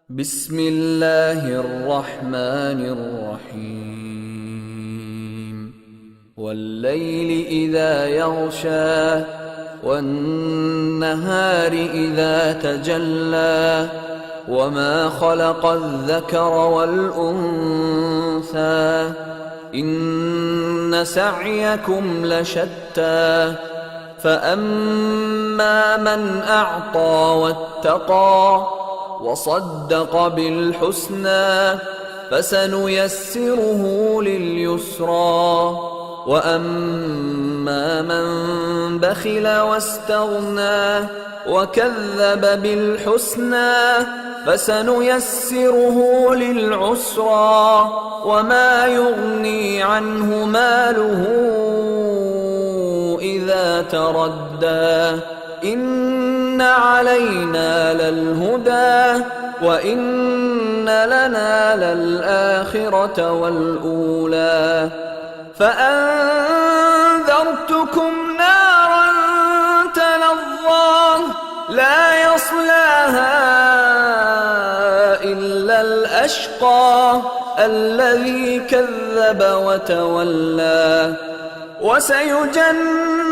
بسم اللہ الرحمن الرحیم واللیل اذا یغشا والنہار اذا تجلا وما خلق الذکر والانثى ان سعیکم لشتی فأما من اعطى واتقى وصدق بالحسنى فسنيسره لليسرى وأما من بخل واستغنى وكذب بالحسنى فسنيسره للعسرى وما يغني عنه ماله إذا تردى إن علينا للهدى وإن لنا للآخرة والأولى فأنذرتكم نارا تلظى لا يصلاها إلا الأشقى الذي كذب وتولى وسيجنبها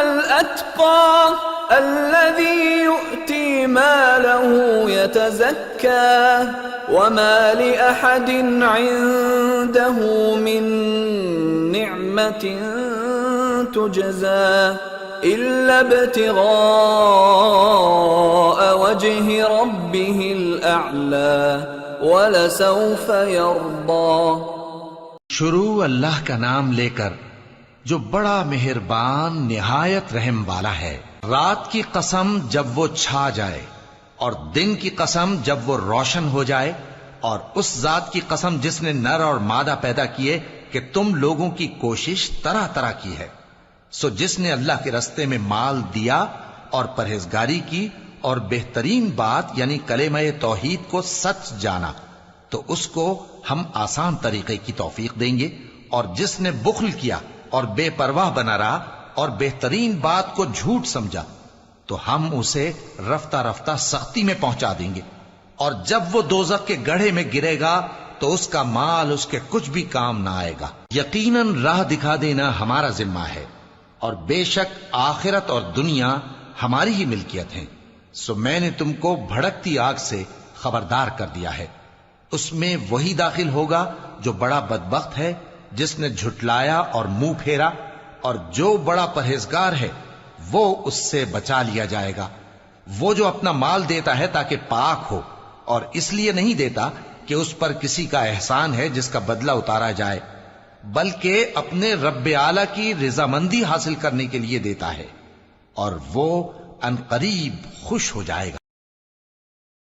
الأتقى الذي يؤتي ماله يتزكى وما لأحد عنده من نعمة تجزى إلا ابتغاء وجه ربه الأعلى ولسوف يرضى. شروع اللہ کا نام لے کر جو بڑا مہربان نہایت رحم والا ہے. رات کی قسم جب وہ چھا جائے اور دن کی قسم جب وہ روشن ہو جائے اور اس ذات کی قسم جس نے نر اور مادہ پیدا کیے کہ تم لوگوں کی کوشش طرح طرح کی ہے. سو جس نے اللہ کے رستے میں مال دیا اور پرہیزگاری کی اور بہترین بات یعنی کلمہ توحید کو سچ جانا تو اس کو ہم آسان طریقے کی توفیق دیں گے، اور جس نے بخل کیا اور بے پرواہ بنا رہا اور بہترین بات کو جھوٹ سمجھا تو ہم اسے رفتہ رفتہ سختی میں پہنچا دیں گے، اور جب وہ دوزخ کے گڑھے میں گرے گا تو اس کا مال اس کے کچھ بھی کام نہ آئے گا. یقیناً راہ دکھا دینا ہمارا ذمہ ہے، اور بے شک آخرت اور دنیا ہماری ہی ملکیت ہیں. سو میں نے تم کو بھڑکتی آگ سے خبردار کر دیا ہے. اس میں وہی داخل ہوگا جو بڑا بدبخت ہے، جس نے جھٹلایا اور منہ پھیرا، اور جو بڑا پرہیزگار ہے وہ اس سے بچا لیا جائے گا. وہ جو اپنا مال دیتا ہے تاکہ پاک ہو، اور اس لیے نہیں دیتا کہ اس پر کسی کا احسان ہے جس کا بدلہ اتارا جائے، بلکہ اپنے رب اعلی کی رضامندی حاصل کرنے کے لیے دیتا ہے، اور وہ عنقریب خوش ہو جائے گا.